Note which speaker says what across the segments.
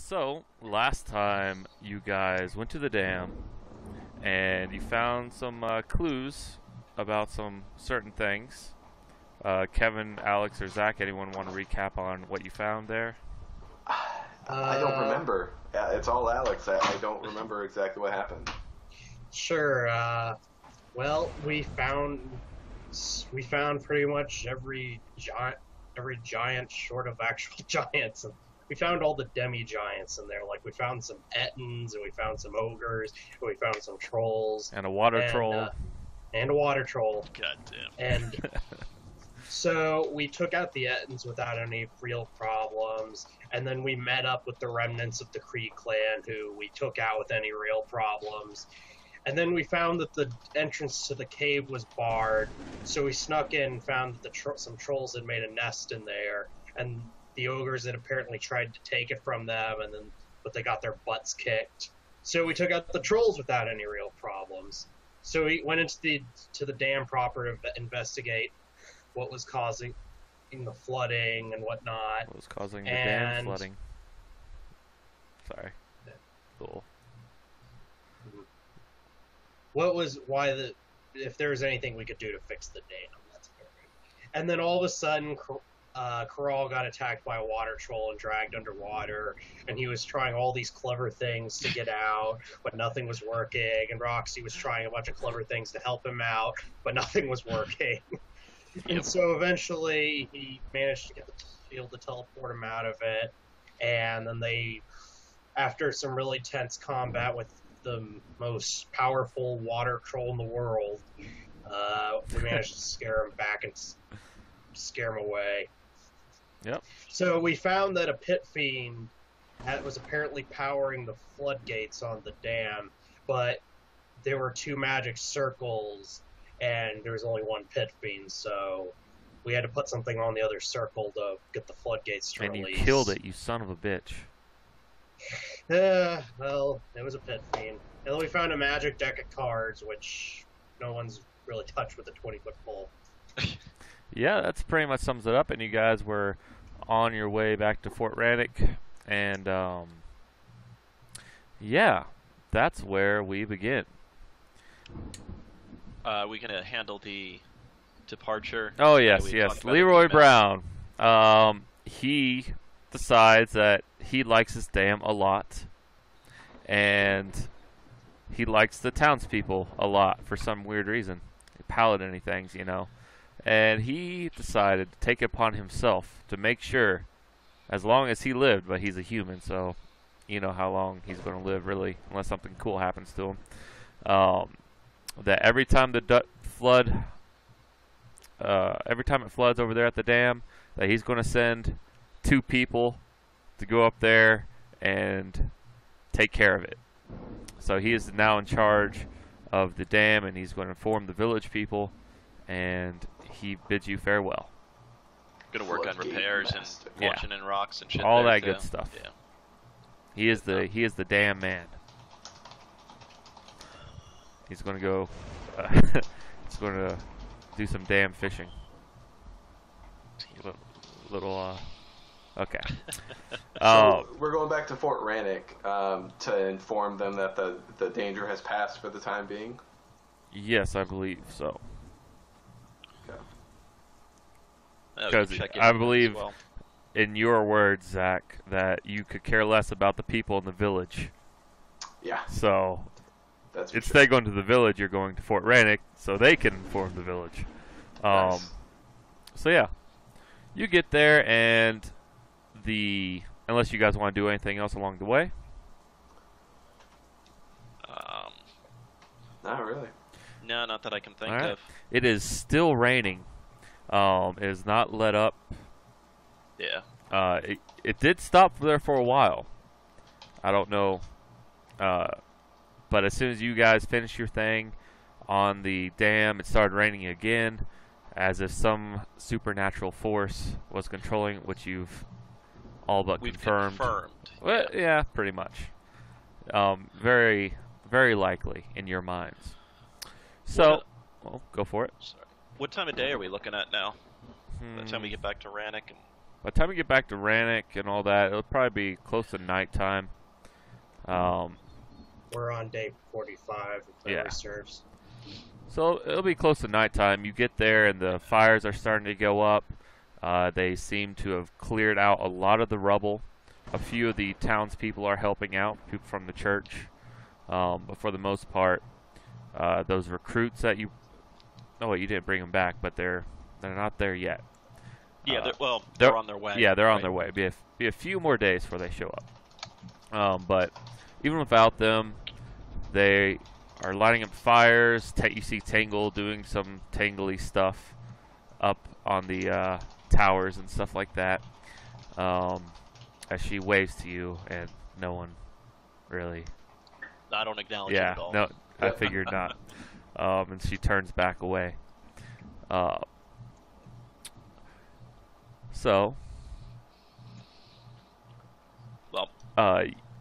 Speaker 1: So, last time you guys went to the dam and you found some clues about some certain things. Kevin, Alex, or Zach, anyone want to recap on what you found there?
Speaker 2: I don't remember. It's all Alex. I don't remember exactly what happened.
Speaker 3: Sure. Well, we found pretty much every giant short of actual giants. And we found all the demi giants in there. Like we found some ettins, and we found some ogres, and we found some trolls,
Speaker 1: And a water
Speaker 3: and
Speaker 1: troll.
Speaker 3: and a water troll.
Speaker 4: God damn.
Speaker 3: And so we took out the ettins without any real problems, and then we met up with the remnants of the Kree clan, who we took out with any real problems. And then we found that the entrance to the cave was barred, so we snuck in and found that some trolls had made a nest in there, and the ogres had apparently tried to take it from them, but they got their butts kicked. So we took out the trolls without any real problems. So we went into the dam proper to investigate what was causing the flooding and whatnot.
Speaker 1: What was causing the dam flooding? Sorry. Cool.
Speaker 3: If there was anything we could do to fix the dam, that's perfect. And then all of a sudden, Corral got attacked by a water troll and dragged underwater, and he was trying all these clever things to get out, but nothing was working, and Roxy was trying a bunch of clever things to help him out, but nothing was working. And so eventually he managed to get the shield to teleport him out of it, and then after some really tense combat with the most powerful water troll in the world, we managed to scare him back and scare him away.
Speaker 1: Yep.
Speaker 3: So we found that a pit fiend was apparently powering the floodgates on the dam, but there were two magic circles, and there was only one pit fiend, so we had to put something on the other circle to get the floodgates to
Speaker 1: And
Speaker 3: release.
Speaker 1: you killed it, you son of a bitch.
Speaker 3: Well, it was a pit fiend. And then we found a magic deck of cards, which no one's really touched with a 20-foot pole.
Speaker 1: Yeah, that's pretty much sums it up. And you guys were on your way back to Fort Rannick, and yeah, that's where we begin.
Speaker 4: We gonna handle the departure?
Speaker 1: Oh
Speaker 4: that
Speaker 1: yes,
Speaker 4: we
Speaker 1: yes.
Speaker 4: talked about
Speaker 1: Leroy
Speaker 4: in the email?
Speaker 1: Brown. He decides that he likes his dam a lot, and he likes the townspeople a lot for some weird reason. Paladin-y things, you know. And he decided to take it upon himself to make sure, as long as he lived, but he's a human, so you know how long he's going to live, really, unless something cool happens to him. That every time every time it floods over there at the dam, that he's going to send 2 people to go up there and take care of it. So he is now in charge of the dam, and he's going to inform the village people, and he bids you farewell.
Speaker 4: Gonna work on
Speaker 2: Floodgate
Speaker 4: repairs and
Speaker 2: master.
Speaker 4: watching in rocks and shit.
Speaker 1: All
Speaker 4: there,
Speaker 1: that
Speaker 4: too.
Speaker 1: good stuff.
Speaker 4: Yeah.
Speaker 1: He is the dam man. He's going to go. He's going to do some dam fishing. Okay.
Speaker 2: So we're going back to Fort Rannick to inform them that the danger has passed for the time being.
Speaker 1: Yes, I believe so.
Speaker 2: Okay.
Speaker 4: We can
Speaker 1: Because
Speaker 4: check in
Speaker 1: I
Speaker 4: on that as
Speaker 1: believe,
Speaker 4: well.
Speaker 1: in your words, Zach, that you could care less about the people in the village.
Speaker 2: Yeah,
Speaker 1: So
Speaker 2: that's for
Speaker 1: instead
Speaker 2: sure.
Speaker 1: of going to the village, you're going to Fort Rannick so they can inform the village.
Speaker 2: Nice.
Speaker 1: So yeah, you get there, and unless you guys want to do anything else along the way.
Speaker 2: Not really.
Speaker 4: No, not that I can think
Speaker 1: All right.
Speaker 4: of.
Speaker 1: It is still raining. It is not let up.
Speaker 4: Yeah.
Speaker 1: It did stop there for a while. I don't know. But as soon as you guys finished your thing on the dam, it started raining again, as if some supernatural force was controlling it, which you've all but
Speaker 4: We've
Speaker 1: confirmed. Well,
Speaker 4: yeah.
Speaker 1: yeah, pretty much. Very, very likely in your minds. So, well, go for it.
Speaker 4: Sorry. What time of day are we looking at now? By the time we get back to Rannick? And
Speaker 1: by the time we get back to Rannoch and all that, it'll probably be close to nighttime.
Speaker 3: We're on day 45, if memory serves.
Speaker 1: So it'll be close to nighttime. You get there, and the fires are starting to go up. They seem to have cleared out a lot of the rubble. A few of the townspeople are helping out, people from the church. But for the most part, those recruits that you... Oh, wait, you didn't bring them back, but they're not there yet.
Speaker 4: Yeah, they're on their way.
Speaker 1: Yeah, they're on their way. Be a few more days before they show up. But even without them, they are lighting up fires. You see Tangle doing some tangly stuff up on the towers and stuff like that. As she waves to you, and no one really...
Speaker 4: I don't acknowledge it at all.
Speaker 1: No, I figured not. And she turns back away. So,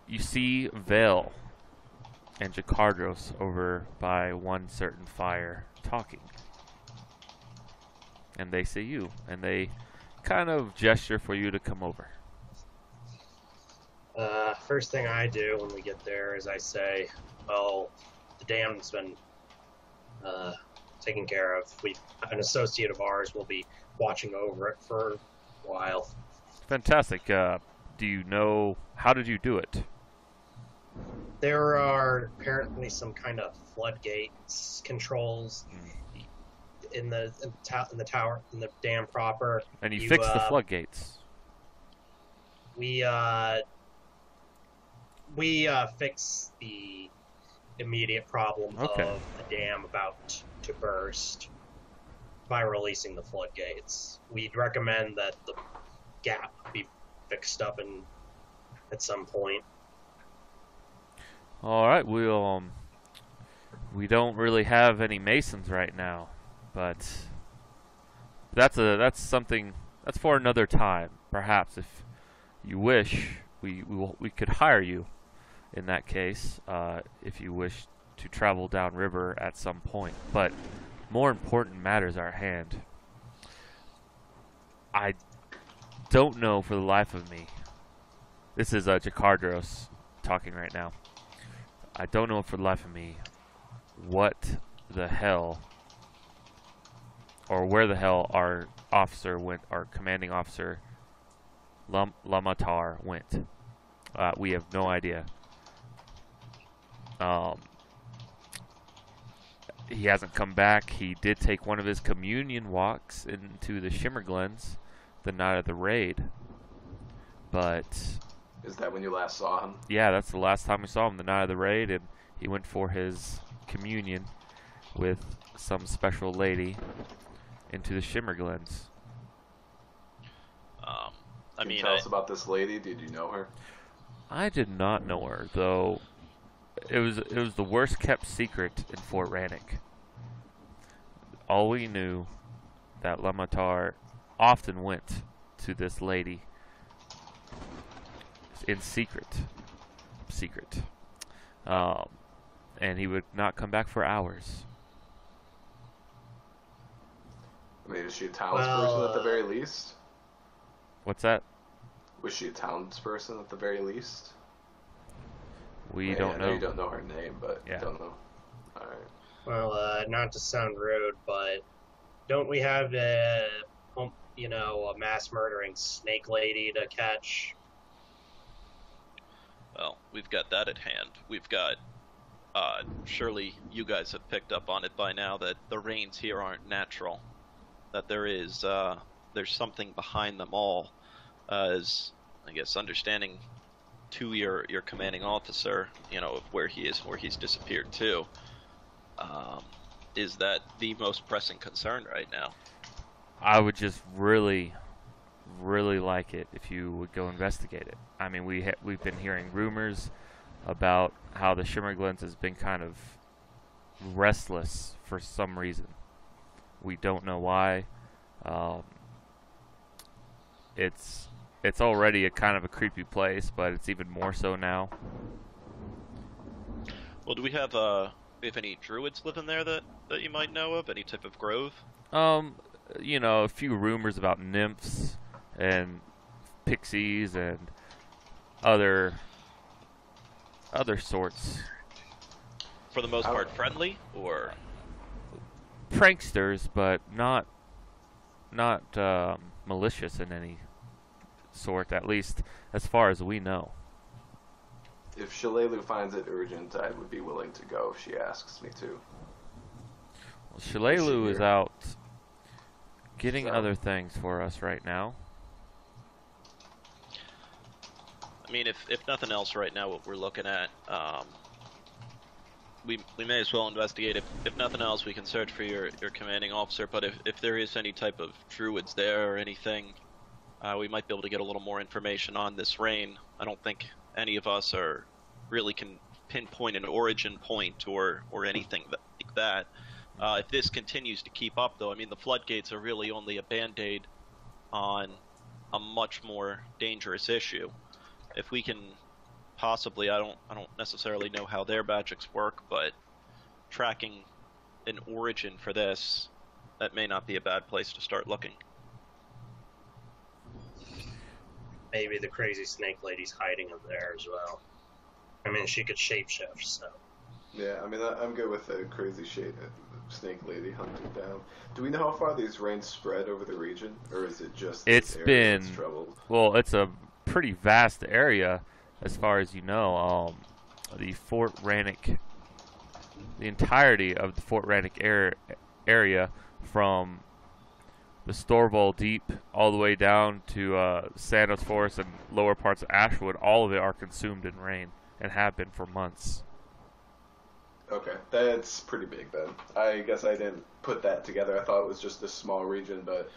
Speaker 1: you see Vale and Jakardros over by one certain fire talking. And they see you, and they kind of gesture for you to come over.
Speaker 3: First thing I do when we get there is I say, well, the dam's been taken care of. An associate of ours will be watching over it for a while.
Speaker 1: Fantastic. Do you know, how did you do it?
Speaker 3: There are apparently some kind of floodgates controls in the tower, in the dam proper.
Speaker 1: And you fixed the floodgates.
Speaker 3: We fix the immediate problem of the dam about to burst by releasing the floodgates. We'd recommend that the gap be fixed up at some point.
Speaker 1: All right, we don't really have any masons right now, but that's for another time. Perhaps if you wish, we could hire you. In that case, if you wish to travel downriver at some point. But more important matters are at hand. I don't know for the life of me. This is Jakardros talking right now. I don't know for the life of me what the hell or where the hell our officer went, our commanding officer, Lamatar, went. We have no idea. He hasn't come back. He did take one of his communion walks into the Shimmerglens the night of the raid. But...
Speaker 2: Is that when you last saw him?
Speaker 1: Yeah, that's the last time we saw him, the night of the raid, and he went for his communion with some special lady into the Shimmerglens.
Speaker 2: Can you tell us about this lady? Did you know her?
Speaker 1: I did not know her, though. It was the worst kept secret in Fort Rannoch. All we knew that Lamatar often went to this lady in secret, and he would not come back for hours.
Speaker 2: I mean, is she a townsperson at the very least?
Speaker 1: What's that?
Speaker 2: Was she a townsperson at the very least?
Speaker 1: We don't know.
Speaker 2: You don't know her name, but you don't know. All right.
Speaker 3: Well, not to sound rude, but don't we have a mass murdering snake lady to catch?
Speaker 4: Well, we've got that at hand. We've got, surely you guys have picked up on it by now that the rains here aren't natural. That there's something behind them all. As, I guess, understanding to your commanding officer, of where he is, where he's disappeared to, is that the most pressing concern right now?
Speaker 1: I would just really like it if you would go investigate it. I mean, we've been hearing rumors about how the Shimmerglens has been kind of restless for some reason. We don't know why. It's already a kind of a creepy place, but it's even more so now.
Speaker 4: Well, do we have any druids living there that you might know of? Any type of grove?
Speaker 1: A few rumors about nymphs and pixies and other sorts.
Speaker 4: For the most part, friendly or
Speaker 1: Pranksters, but not malicious in any sort, at least as far as we know.
Speaker 2: If Shalelu finds it urgent, I would be willing to go if she asks me to.
Speaker 1: Well, Shalelu is out getting
Speaker 2: So-
Speaker 1: other things for us right now.
Speaker 4: I mean, if nothing else, right now, what we're looking at, we may as well investigate. If nothing else, we can search for your commanding officer. But if there is any type of druids there or anything, we might be able to get a little more information on this rain. I don't think any of us really can pinpoint an origin point or anything like that. If this continues to keep up, though, I mean, the floodgates are really only a band-aid on a much more dangerous issue. If we can possibly, I don't necessarily know how their magics work, but tracking an origin for this, that may not be a bad place to start looking.
Speaker 3: Maybe the crazy snake lady's hiding up there as well. I mean, she could shapeshift, so.
Speaker 2: Yeah, I mean, I'm good with the crazy snake lady hunting down. Do we know how far these rains spread over the region, or is it just
Speaker 1: It's
Speaker 2: this area
Speaker 1: been
Speaker 2: that's troubled?
Speaker 1: well, it's a pretty vast area, as far as you know. The Fort Rannick, the entirety of the Fort Rannick area, from the Storval Deep all the way down to Sandos Forest and lower parts of Ashwood, all of it are consumed in rain and have been for months.
Speaker 2: Okay, that's pretty big then. I guess I didn't put that together. I thought it was just a small region, but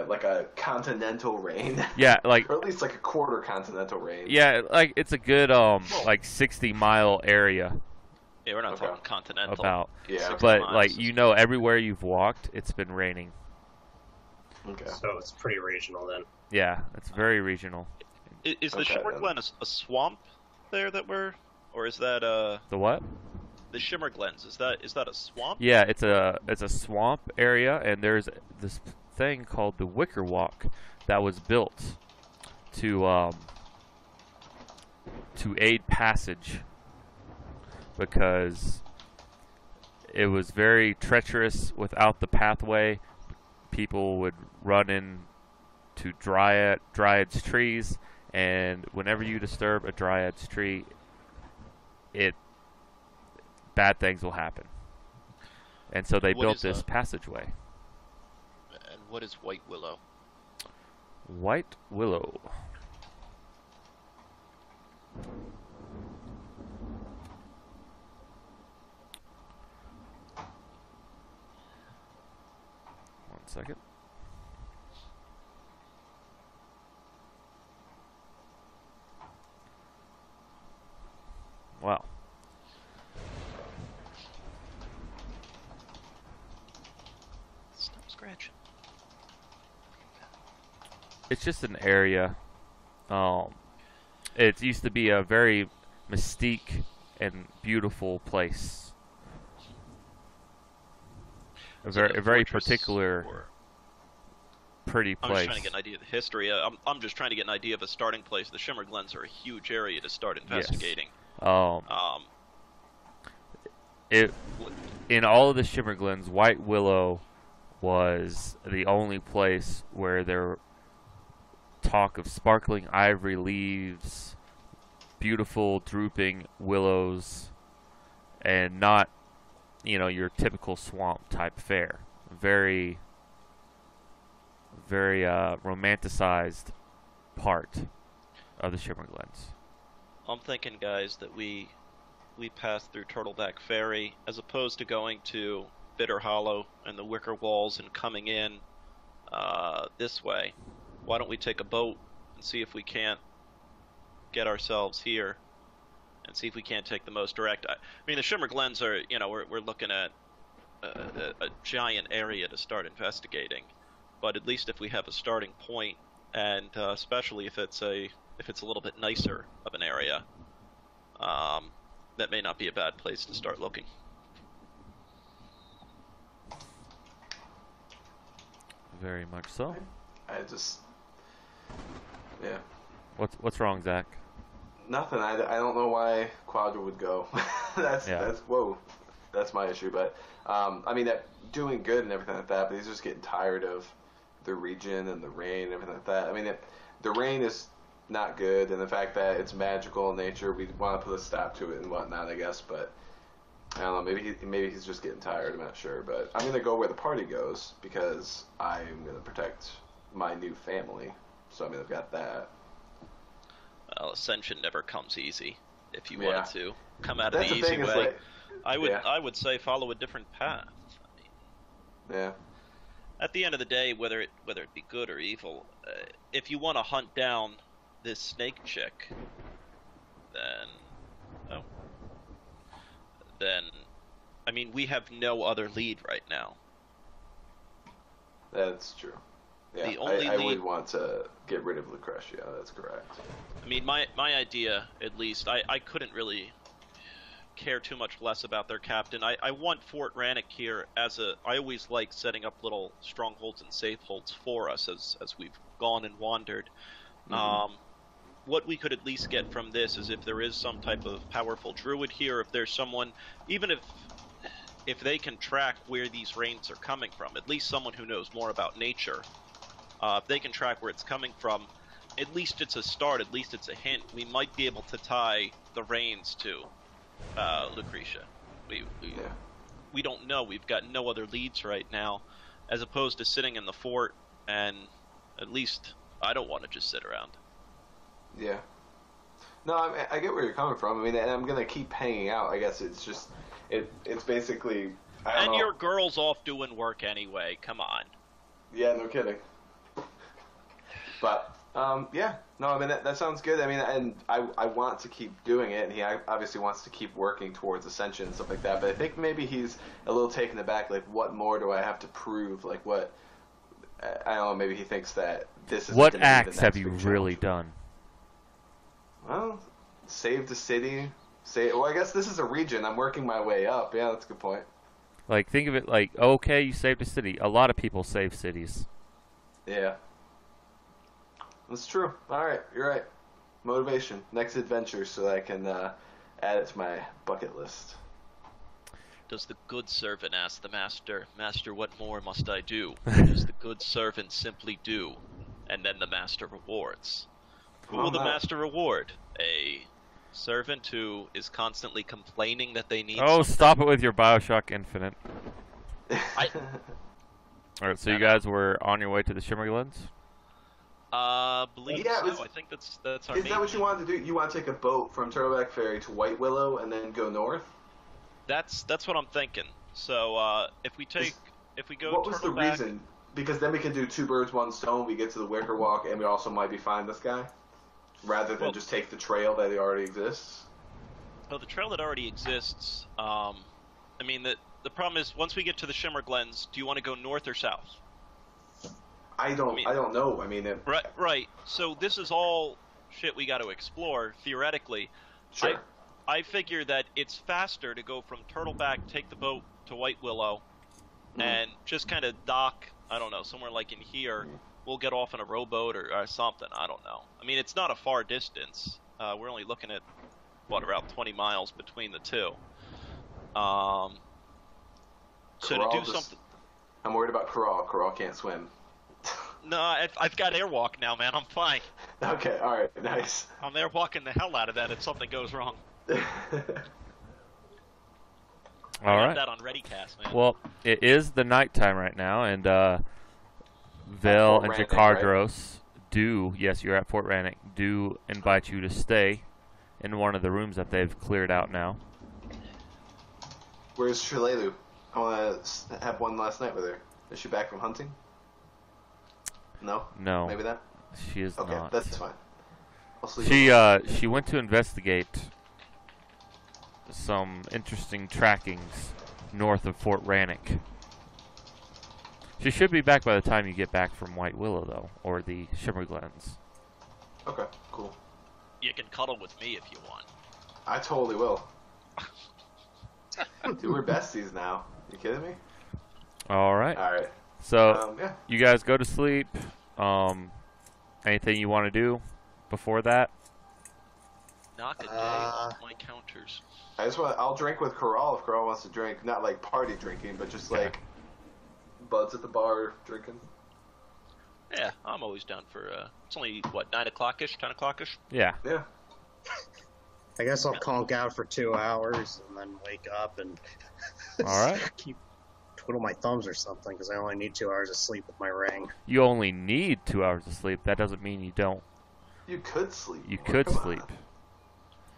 Speaker 2: like a continental rain.
Speaker 1: Yeah, like
Speaker 2: or at least like a quarter continental rain.
Speaker 1: yeah, like it's a good like 60-mile area
Speaker 4: Yeah, we're not
Speaker 2: Okay.
Speaker 4: talking continental.
Speaker 1: about.
Speaker 2: Yeah.
Speaker 4: 60
Speaker 1: But
Speaker 4: miles.
Speaker 1: like you know, everywhere you've walked, it's been raining.
Speaker 2: Okay.
Speaker 3: So it's pretty regional then.
Speaker 1: Yeah, it's very regional.
Speaker 4: Is the
Speaker 2: Okay,
Speaker 4: Shimmer
Speaker 2: then.
Speaker 4: Glen a swamp there that we're, or is that
Speaker 1: The what?
Speaker 4: the Shimmer Glens? Is that a swamp?
Speaker 1: Yeah, it's a swamp area, and there's this thing called the Wicker Walk that was built to aid passage because it was very treacherous without the pathway. People would run into dryad's trees, and whenever you disturb a dryad's tree, bad things will happen. And so they
Speaker 4: What
Speaker 1: built
Speaker 4: is
Speaker 1: this passageway.
Speaker 4: And what is White Willow?
Speaker 1: White Willow. One second. Wow.
Speaker 4: Stop scratching.
Speaker 1: It's just an area. It used to be a very mystique and beautiful place. A
Speaker 4: Is it
Speaker 1: very
Speaker 4: fortress
Speaker 1: particular,
Speaker 4: or-
Speaker 1: pretty
Speaker 4: I'm
Speaker 1: place.
Speaker 4: just trying to get an idea of the history. I'm just trying to get an idea of a starting place. The Shimmer Glens are a huge area to start investigating.
Speaker 1: Um,
Speaker 4: Um,
Speaker 1: it in all of the Shimmer Glens, White Willow was the only place where there talk of sparkling ivory leaves, beautiful drooping willows, and not, your typical swamp type fare. Very, very romanticized part of the Shimmer Glens.
Speaker 4: I'm thinking, guys, that we pass through Turtleback Ferry as opposed to going to Bitter Hollow and the Wicker Walls and coming in this way. Why don't we take a boat and see if we can't get ourselves here and see if we can't take the most direct. I mean, the Shimmer Glens are, we're looking at a giant area to start investigating, but at least if we have a starting point, and especially if it's a little bit nicer of an area, that may not be a bad place to start looking.
Speaker 1: Very much so.
Speaker 2: Yeah.
Speaker 1: What's wrong, Zach?
Speaker 2: Nothing. I don't know why Quadra would go. That's
Speaker 1: Yeah.
Speaker 2: whoa. That's my issue. But I mean, doing good and everything like that. But he's just getting tired of the region and the rain and everything like that. I mean, the rain is not good, and the fact that it's magical in nature, we want to put a stop to it and whatnot, I guess. But I don't know. Maybe he's just getting tired. I'm not sure. But I'm gonna go where the party goes because I'm gonna protect my new family. So I mean, I've got that.
Speaker 4: Well, ascension never comes easy. If you
Speaker 2: Yeah.
Speaker 4: wanted to come out of
Speaker 2: That's
Speaker 4: the
Speaker 2: the
Speaker 4: easy
Speaker 2: thing. Is
Speaker 4: way,
Speaker 2: like, yeah.
Speaker 4: I would say follow a different path. I mean,
Speaker 2: Yeah.
Speaker 4: at the end of the day, whether it be good or evil, if you want to hunt down this snake chick, then then I mean, we have no other lead right now.
Speaker 2: That's true. Yeah,
Speaker 4: The only
Speaker 2: I
Speaker 4: lead-
Speaker 2: would want to get rid of Lucretia. That's correct.
Speaker 4: I mean, my idea, at least, I couldn't really care too much less about their captain. I want Fort Rannoch here as I always like setting up little strongholds and safe holds for us as we've gone and wandered.
Speaker 2: Mhm.
Speaker 4: What we could at least get from this is if there is some type of powerful druid here, if there's someone, even if they can track where these rains are coming from, at least someone who knows more about nature, if they can track where it's coming from, at least it's a start, at least it's a hint. We might be able to tie the rains to Lucretia. We don't know. We've got no other leads right now, as opposed to sitting in the fort, and at least I don't want to just sit around.
Speaker 2: Yeah. No, I get where you're coming from. I mean, and I'm gonna keep hanging out. I guess it's just it's basically. I don't
Speaker 4: And
Speaker 2: know.
Speaker 4: your girl's off doing work anyway. Come on.
Speaker 2: Yeah, no kidding. But yeah, no, I mean that sounds good. I mean, and I want to keep doing it, and he obviously wants to keep working towards ascension and stuff like that. But I think maybe he's a little taken aback. Like, what more do I have to prove? Like, what? I don't know. Maybe he thinks that this is.
Speaker 1: What acts have you really done?
Speaker 2: Well, save the city. Well, I guess this is a region. I'm working my way up. Yeah, that's a good point.
Speaker 1: Like, think of it like, okay, you saved a city. A lot of people save cities.
Speaker 2: Yeah. That's true. All right, you're right. Motivation. Next adventure so that I can add it to my bucket list.
Speaker 4: Does the good servant ask the master, "Master, what more must I do?" Or does the good servant simply do, and then the master rewards? Who will the master reward? A servant who is constantly complaining that they need
Speaker 1: Oh,
Speaker 4: something?
Speaker 1: stop it with your Bioshock Infinite. Alright, so you guys were on your way to the Shimmerglands?
Speaker 4: Believe
Speaker 2: Yeah,
Speaker 4: so.
Speaker 2: it was-
Speaker 4: I think that's our
Speaker 2: Is
Speaker 4: main
Speaker 2: that what you
Speaker 4: lead.
Speaker 2: wanted to do? You want to take a boat from Turtleback Ferry to White Willow and then go north?
Speaker 4: That's what I'm thinking. So if we go
Speaker 2: What was the
Speaker 4: Turtleback,
Speaker 2: reason? Because then we can do two birds, one stone. We get to the Wicker Walk, and we also might be finding this guy, rather than
Speaker 4: Well-
Speaker 2: just take the trail that already exists.
Speaker 4: well, the trail that already exists. I mean, the problem is once we get to the Shimmerglands, do you want to go north or south?
Speaker 2: I don't know. I mean,
Speaker 4: Right. So this is all shit we got to explore theoretically.
Speaker 2: sure.
Speaker 4: I figure that it's faster to go from Turtleback, take the boat to White Willow, and just kind of dock, I don't know, somewhere like in here. We'll get off on a rowboat or something, I don't know. I mean, it's not a far distance. We're only looking at, around 20 miles between the two. So to
Speaker 2: Corral
Speaker 4: do something...
Speaker 2: I'm worried about Corral. Corral can't swim.
Speaker 4: No, I've got airwalk now, man. I'm fine.
Speaker 2: Okay, all right, nice.
Speaker 4: I'm airwalking the hell out of that if something goes wrong. I got
Speaker 1: Alright.
Speaker 4: that on ReadyCast, man.
Speaker 1: Well, it is the nighttime right now, and Vel
Speaker 2: Fort
Speaker 1: and
Speaker 2: Rannoch,
Speaker 1: Jakardros yes, you're at Fort Rannoch, do invite you to stay in one of the rooms that they've cleared out now.
Speaker 2: Where's Shalelu? I want to have one last night with her. Is she back from hunting? No?
Speaker 1: No,
Speaker 2: Maybe that?
Speaker 1: she is
Speaker 2: Okay,
Speaker 1: not.
Speaker 2: that's fine. I'll sleep
Speaker 1: She went to investigate some interesting trackings north of Fort Rannoch. She should be back by the time you get back from White Willow, though, or the Shimmerglands.
Speaker 2: Okay, cool.
Speaker 4: You can cuddle with me if you want.
Speaker 2: I totally will. Dude, we're besties now. You kidding me?
Speaker 1: All right.
Speaker 2: All right.
Speaker 1: So
Speaker 2: Yeah.
Speaker 1: you guys go to sleep. Anything you want to do before that?
Speaker 4: Knock a day off my counters.
Speaker 2: I'll drink with Corral if Corral wants to drink. Not like party drinking, but just like buds at the bar drinking.
Speaker 4: Yeah, I'm always down for, it's only, what, 9 o'clock-ish, 10 o'clock-ish?
Speaker 1: Yeah.
Speaker 2: Yeah.
Speaker 3: I guess I'll conk out for 2 hours and then wake up and
Speaker 1: All right.
Speaker 3: keep twiddle my thumbs or something because I only need 2 hours of sleep with my ring.
Speaker 1: You only need 2 hours of sleep. That doesn't mean you don't.
Speaker 2: You could sleep.
Speaker 1: You
Speaker 2: more.
Speaker 1: could
Speaker 2: Come
Speaker 1: sleep.
Speaker 2: on.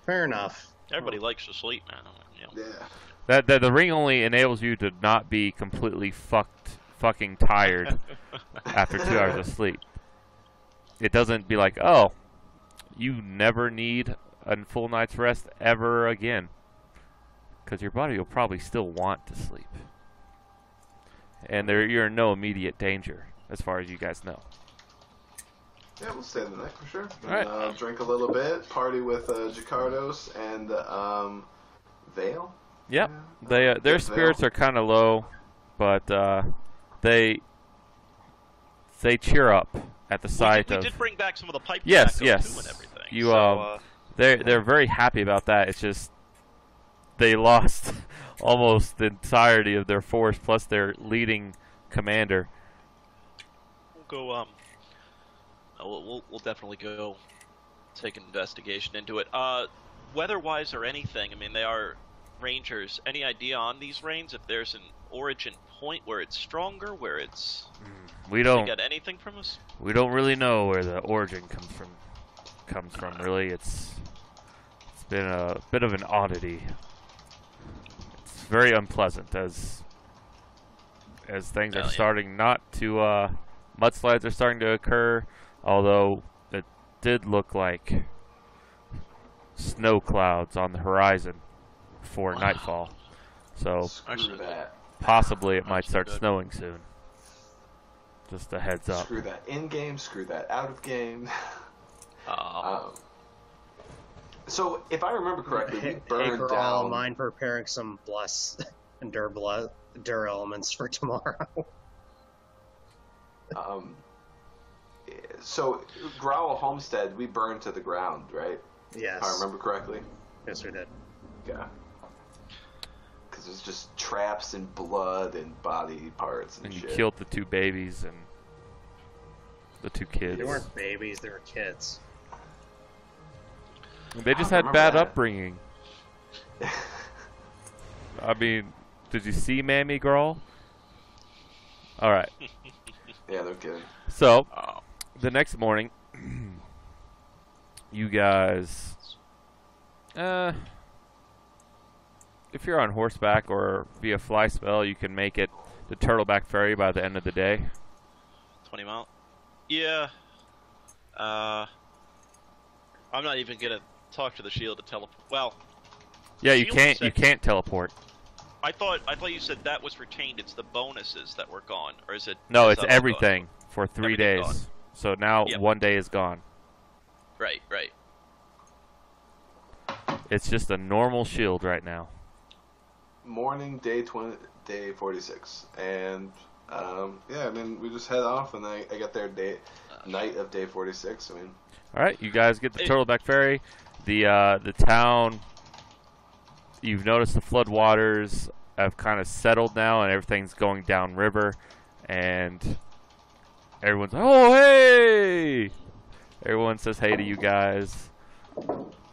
Speaker 3: Fair enough.
Speaker 4: Everybody likes to sleep, man. You know.
Speaker 2: Yeah.
Speaker 1: That the ring only enables you to not be completely fucking tired after 2 hours of sleep. It doesn't be like, oh, you never need a full night's rest ever again, because your body will probably still want to sleep, and you're in no immediate danger as far as you guys know.
Speaker 2: Yeah, we'll stay the night for sure.
Speaker 1: All right.
Speaker 2: Drink a little bit, party with Jacardos and Vale.
Speaker 1: Yep.
Speaker 2: Yeah.
Speaker 1: Their spirits are kind of low, but they cheer up at the sight
Speaker 4: we
Speaker 1: of.
Speaker 4: did bring back some of the pipe
Speaker 1: Yes,
Speaker 4: tobacco
Speaker 1: yes.
Speaker 4: too and everything.
Speaker 1: You
Speaker 4: so,
Speaker 1: they're very happy about that. It's just they lost almost the entirety of their force plus their leading commander.
Speaker 4: we'll go. We'll definitely go take an investigation into it. Weather-wise or anything, I mean, they are rangers. Any idea on these rains? If there's an origin point where it's stronger, where it's
Speaker 1: We
Speaker 4: do they
Speaker 1: don't
Speaker 4: get anything from us?
Speaker 1: we don't really know where the origin comes from. Really, it's been a bit of an oddity. It's very unpleasant as things are
Speaker 4: Yeah.
Speaker 1: starting not to mudslides are starting to occur. Although it did look like snow clouds on the horizon before nightfall, so
Speaker 2: Screw
Speaker 4: Actually,
Speaker 2: that.
Speaker 1: possibly it might
Speaker 4: Actually
Speaker 1: start
Speaker 4: good.
Speaker 1: snowing soon. Just a heads up.
Speaker 2: Screw that in game. Screw that out of game. So if I remember correctly, we
Speaker 3: Hey,
Speaker 2: burned
Speaker 3: for all
Speaker 2: down.
Speaker 3: mine preparing some bless and dur elements for tomorrow.
Speaker 2: So Growl Homestead, we burned to the ground, right?
Speaker 3: Yes.
Speaker 2: If I remember correctly.
Speaker 3: Yes, we did.
Speaker 2: Yeah. Because there's just traps and blood and body parts and
Speaker 1: And you
Speaker 2: shit.
Speaker 1: killed the 2 babies and the 2 kids.
Speaker 3: They weren't babies, they were kids.
Speaker 1: They just
Speaker 2: I
Speaker 1: had
Speaker 2: remember
Speaker 1: bad
Speaker 2: that.
Speaker 1: upbringing. I mean, did you see Mammy Girl? All right.
Speaker 2: Yeah, no kidding.
Speaker 1: So
Speaker 4: Oh,
Speaker 1: the next morning, you guys, if you're on horseback or via fly spell, you can make it to Turtleback Ferry by the end of the day.
Speaker 4: 20 mile. Yeah. I'm not even gonna talk to the shield to teleport. Well,
Speaker 1: Yeah, you
Speaker 4: Shield
Speaker 1: can't.
Speaker 4: said-
Speaker 1: You can't teleport.
Speaker 4: I thought you said that was retained. It's the bonuses that were gone, or is it?
Speaker 1: No,
Speaker 4: is
Speaker 1: it's
Speaker 4: that all
Speaker 1: everything for 3
Speaker 4: Everything
Speaker 1: days.
Speaker 4: gone.
Speaker 1: So now
Speaker 4: Yep.
Speaker 1: 1 day is gone.
Speaker 4: gone? Right.
Speaker 1: It's just a normal shield right now.
Speaker 2: Morning, day 46, and yeah, I mean we just head off, and I get there night of day 46. I mean,
Speaker 1: All right, you guys get the
Speaker 4: Hey.
Speaker 1: Turtleback Ferry. The town. You've noticed the floodwaters have kind of settled now, and everything's going downriver, and everyone's oh hey! Everyone says hey to you guys,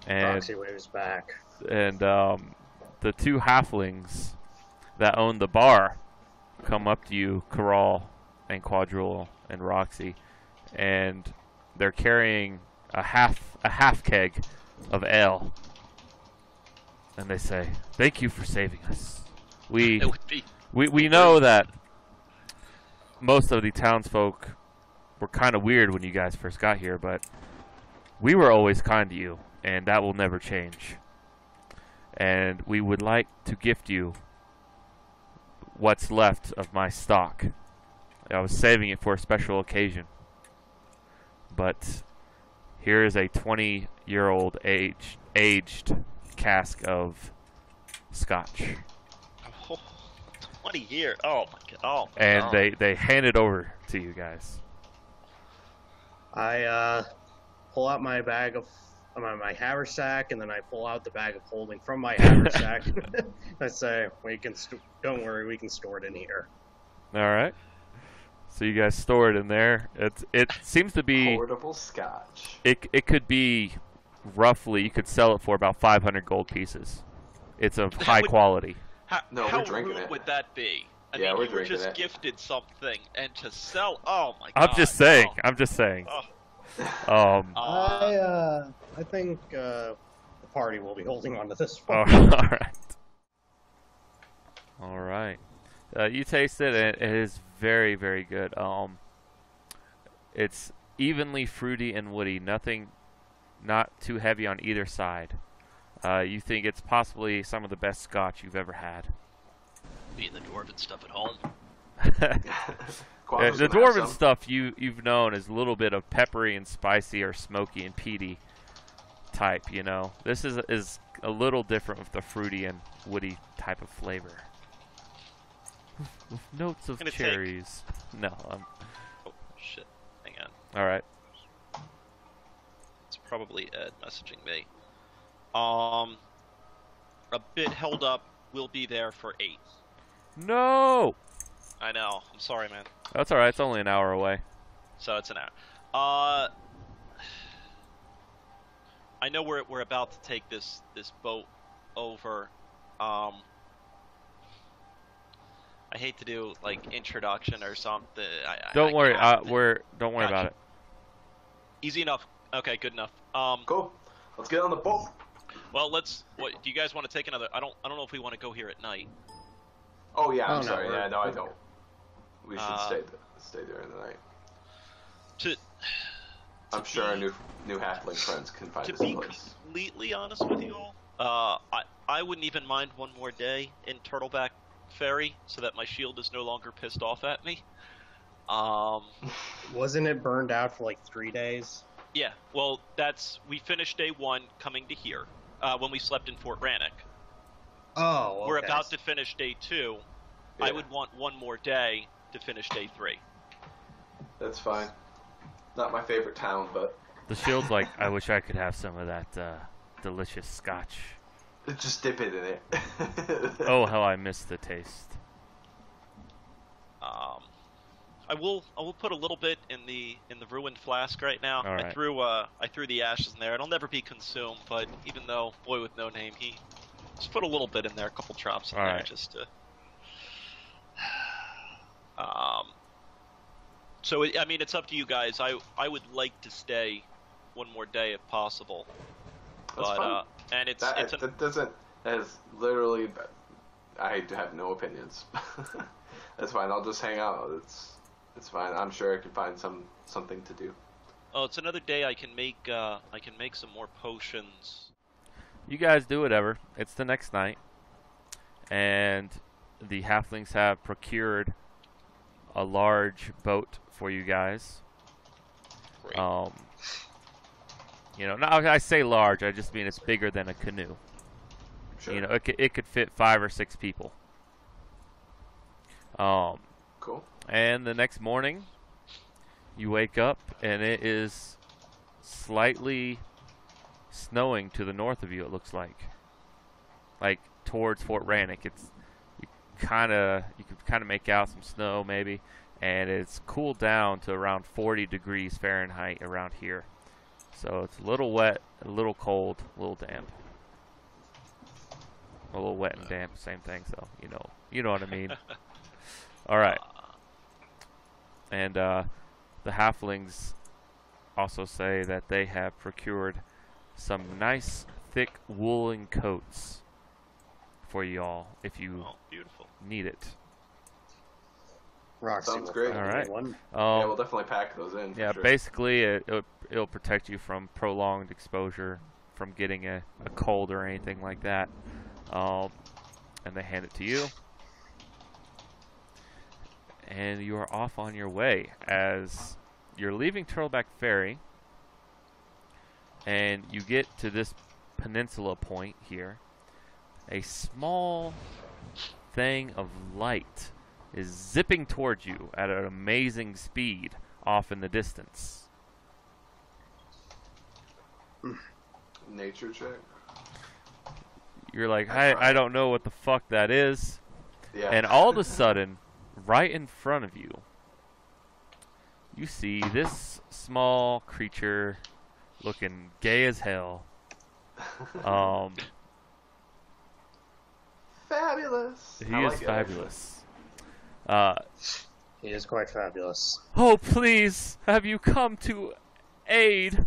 Speaker 1: and
Speaker 3: Proxy waves back.
Speaker 1: the 2 halflings that own the bar come up to you, Corral and Quadrille and Roxy, and they're carrying a half keg of ale, and they say, "Thank you for saving us.
Speaker 4: It would be.
Speaker 1: We know that most of the townsfolk were kind of weird when you guys first got here, but we were always kind to you, and that will never change. And we would like to gift you what's left of my stock. I was saving it for a special occasion. But here is a 20-year-old aged cask of scotch."
Speaker 4: Oh, 20 years. Oh my god. Oh.
Speaker 1: And
Speaker 4: oh.
Speaker 1: they hand it over to you guys.
Speaker 3: I pull out my bag of my haversack, and then I pull out the bag of holding from my haversack. I say, don't worry, we can store it in here.
Speaker 1: All right. So you guys store it in there. It seems to be
Speaker 2: Portable scotch.
Speaker 1: it could be roughly, you could sell it for about 500 gold pieces. It's of high quality.
Speaker 2: No,
Speaker 4: how
Speaker 2: we're drinking
Speaker 4: rude
Speaker 2: it.
Speaker 4: would that be? I
Speaker 2: Yeah,
Speaker 4: mean,
Speaker 2: we're
Speaker 4: you were
Speaker 2: drinking
Speaker 4: just
Speaker 2: it.
Speaker 4: gifted something, and to sell, oh my god.
Speaker 1: I'm just saying.
Speaker 4: Oh.
Speaker 1: I'm just saying.
Speaker 4: Oh.
Speaker 3: I think the party will be holding on to this
Speaker 1: Oh,
Speaker 3: one.
Speaker 1: all right. All right. You taste it, and it is very, very good. It's evenly fruity and woody. Not too heavy on either side. You think it's possibly some of the best scotch you've ever had.
Speaker 4: Being the dwarven stuff at home.
Speaker 1: The dwarven stuff you've known is a little bit of peppery and spicy or smoky and peaty type, you know. This is a little different with the fruity and woody type of flavor. With notes of cherries. No.
Speaker 4: Oh, shit. Hang on.
Speaker 1: Alright.
Speaker 4: It's probably Ed messaging me. A bit held up. We'll be there for 8.
Speaker 1: No!
Speaker 4: I know. I'm sorry, man.
Speaker 1: That's alright. It's only an hour away.
Speaker 4: So it's an hour. I know we're about to take this boat over. I hate to do like introduction or something.
Speaker 1: Don't worry. Don't worry
Speaker 4: Gotcha.
Speaker 1: about it.
Speaker 4: Easy enough. Okay, good enough.
Speaker 2: Cool. Let's get on the boat.
Speaker 4: Well, let's. What do you guys want to take another? I don't know if we want to go here at night.
Speaker 2: Oh yeah, I'm
Speaker 3: Oh, no,
Speaker 2: sorry.
Speaker 3: we're-
Speaker 2: Yeah, no, I don't. We should stay there in the night.
Speaker 4: To
Speaker 2: I'm sure our new halfling friends can find
Speaker 4: to
Speaker 2: us a
Speaker 4: be
Speaker 2: place.
Speaker 4: completely honest with you all, I wouldn't even mind one more day in Turtleback Ferry, so that my shield is no longer pissed off at me.
Speaker 3: Wasn't it burned out for like 3 days?
Speaker 4: Yeah. Well, we finished day 1 coming to here when we slept in Fort Rannoch.
Speaker 3: Oh, okay.
Speaker 4: We're about to finish day 2.
Speaker 2: Yeah.
Speaker 4: I would want one more day to finish day 3.
Speaker 2: That's fine. Not my favorite town, but
Speaker 1: The shield's like, I wish I could have some of that delicious scotch.
Speaker 2: just dip it in it.
Speaker 1: Oh, how I miss the taste.
Speaker 4: I will put a little bit in the ruined flask right now.
Speaker 1: All right.
Speaker 4: I threw the ashes in there. It'll never be consumed, but even though Boy with No Name, he just put a little bit in there, a couple drops in
Speaker 1: All
Speaker 4: there,
Speaker 1: right.
Speaker 4: just to. So I mean, it's up to you guys. I would like to stay one more day if possible.
Speaker 2: That's
Speaker 4: But
Speaker 2: fine.
Speaker 4: and it's
Speaker 2: that doesn't. That is literally. I have no opinions. That's fine. I'll just hang out. It's fine. I'm sure I can find something to do.
Speaker 4: Oh, it's another day. I can make some more potions.
Speaker 1: You guys do whatever. It's the next night, and the halflings have procured a large boat for you guys.
Speaker 4: Great.
Speaker 1: You know, now I say large, I just mean it's bigger than a canoe.
Speaker 2: Sure.
Speaker 1: You know, it could fit 5 or 6 people.
Speaker 2: Cool.
Speaker 1: And the next morning, you wake up and it is slightly snowing to the north of you. It looks like towards Fort Rannoch. You could kind of make out some snow maybe, and it's cooled down to around 40 degrees Fahrenheit around here. So it's a little wet, a little cold, a little damp. A little wet and damp, same thing. So you know what I mean. All right. And the halflings also say that they have procured some nice, thick woolen coats for y'all if you
Speaker 4: Beautiful.
Speaker 1: need it.
Speaker 3: Roxy
Speaker 2: Sounds
Speaker 3: will
Speaker 2: great.
Speaker 3: find
Speaker 1: All right.
Speaker 3: one.
Speaker 2: Yeah, we'll definitely pack those in.
Speaker 1: Yeah,
Speaker 2: for sure.
Speaker 1: basically it'll protect you from prolonged exposure, from getting a cold or anything like that. And they hand it to you. And you are off on your way as you're leaving Turtleback Ferry, and you get to this peninsula point here. A small thing of light is zipping towards you at an amazing speed off in the distance.
Speaker 2: Nature check.
Speaker 1: You're like, I don't know what the fuck that is.
Speaker 2: Yeah.
Speaker 1: And all of a sudden, right in front of you, you see this small creature looking gay as hell.
Speaker 2: Fabulous.
Speaker 1: He is fabulous.
Speaker 3: He is quite fabulous.
Speaker 1: Oh, please, have you come to aid?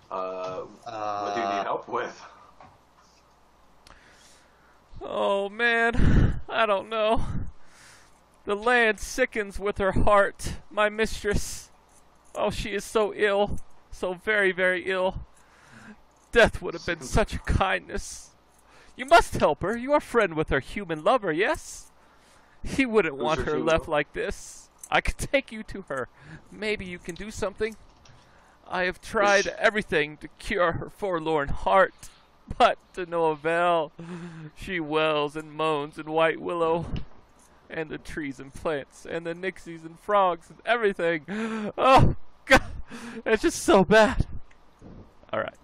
Speaker 2: What do you need help with?
Speaker 1: Oh, man, I don't know. The land sickens with her heart, my mistress. Oh, she is so ill, so very, very ill. Death would have been such a kindness. You must help her. You are friend with her human lover, yes? He wouldn't want her left like this. I could take you to her. Maybe you can do something. I have tried everything to cure her forlorn heart, but to no avail. She wails and moans in White Willow, and the trees and plants, and the nixies and frogs and everything. Oh, God, it's just so bad. All right.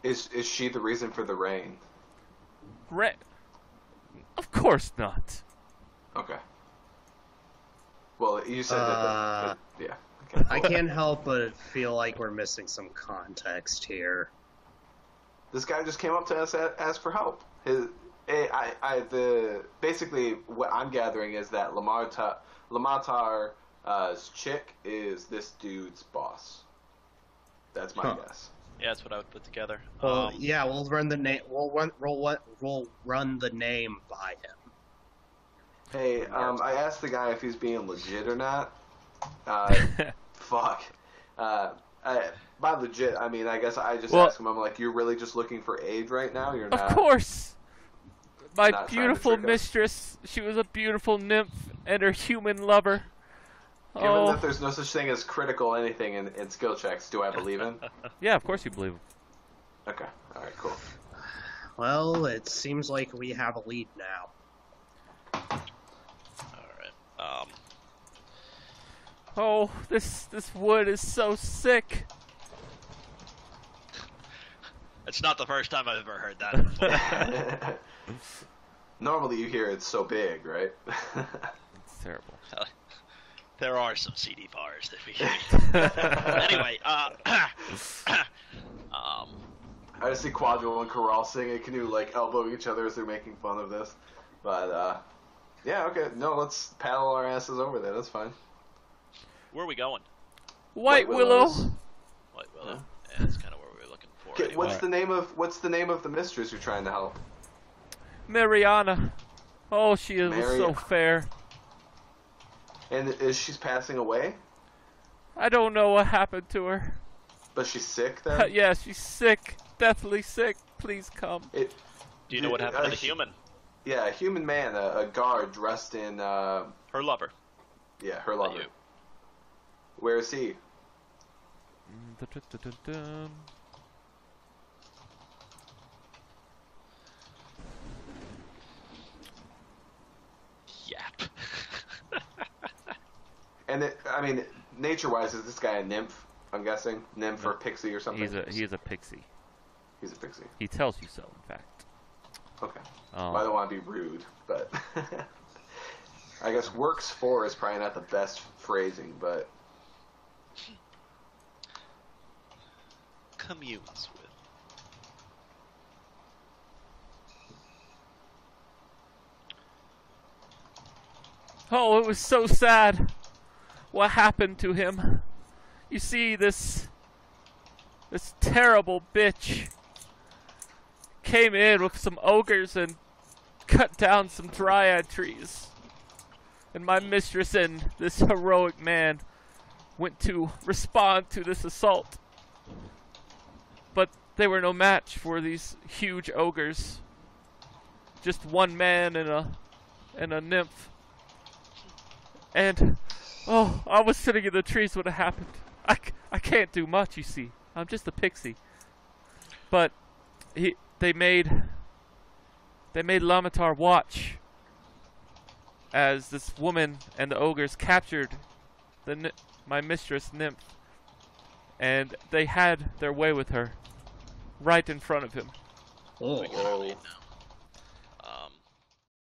Speaker 2: Is she the reason for the rain?
Speaker 1: Of course not.
Speaker 2: Okay. Well, you said that, but yeah. Okay.
Speaker 3: I can't help but feel like we're missing some context here.
Speaker 2: This guy just came up to us ask for help. Basically what I'm gathering is that Lamatar's chick is this dude's boss. That's my guess.
Speaker 4: Yeah, that's what I would put together.
Speaker 3: Well, yeah, we'll run the name. We'll run the name by him.
Speaker 2: Hey, I asked the guy if he's being legit or not. Fuck. By legit, I mean, I guess I just asked him, I'm like, you're really just looking for aid right now? You're not...
Speaker 1: Of course! My
Speaker 2: not
Speaker 1: beautiful mistress, she was a beautiful nymph, and her human lover.
Speaker 2: Given that there's no such thing as critical anything in skill checks, do I believe him?
Speaker 1: Yeah, of course you believe him.
Speaker 2: Okay, alright, cool.
Speaker 3: Well, it seems like we have a lead now.
Speaker 4: Alright,
Speaker 1: Oh, this wood is so sick.
Speaker 4: It's not the first time I've ever heard that before.
Speaker 2: Normally you hear it's so big, right?
Speaker 1: It's terrible.
Speaker 4: There are some CD bars that we hear. Anyway,
Speaker 2: I just see Quadro and Corral sing a canoe, like, elbowing each other as they're making fun of this. But, yeah, okay. No, let's paddle our asses over there. That's fine.
Speaker 4: where are we going?
Speaker 1: White Willow.
Speaker 4: White Willow. Yeah, that's kind of where we were looking for.
Speaker 2: Okay,
Speaker 4: Anyway.
Speaker 2: what's the name of the mistress you're trying to help?
Speaker 1: Mariana. Oh, she is so fair.
Speaker 2: And she's passing away?
Speaker 1: I don't know what happened to her.
Speaker 2: But she's sick then?
Speaker 1: Yeah, she's sick. Deathly sick. Please come.
Speaker 4: Do you know what happened to the human?
Speaker 2: Yeah, a human man, a guard dressed in...
Speaker 4: Her lover.
Speaker 2: Yeah, her lover.
Speaker 4: You.
Speaker 2: Where is he?
Speaker 4: Yap.
Speaker 2: And I mean, nature-wise, is this guy a nymph? I'm guessing nymph or pixie or something.
Speaker 1: He is a pixie.
Speaker 2: He's a pixie.
Speaker 1: He tells you so, in fact.
Speaker 2: Okay. Well, I don't want to be rude, but I guess works for is probably not the best phrasing, but
Speaker 4: Communes with.
Speaker 1: Oh, it was so sad. What happened to him? You see, this terrible bitch came in with some ogres and cut down some dryad trees. And my mistress and this heroic man went to respond to this assault. But they were no match for these huge ogres. Just one man and a nymph. And, oh, I was sitting in the trees when it happened. I can't do much, you see. I'm just a pixie. But they made Lamatar watch as this woman and the ogres captured my mistress nymph and they had their way with her right in front of him.
Speaker 5: Oh.
Speaker 4: Doing it early now.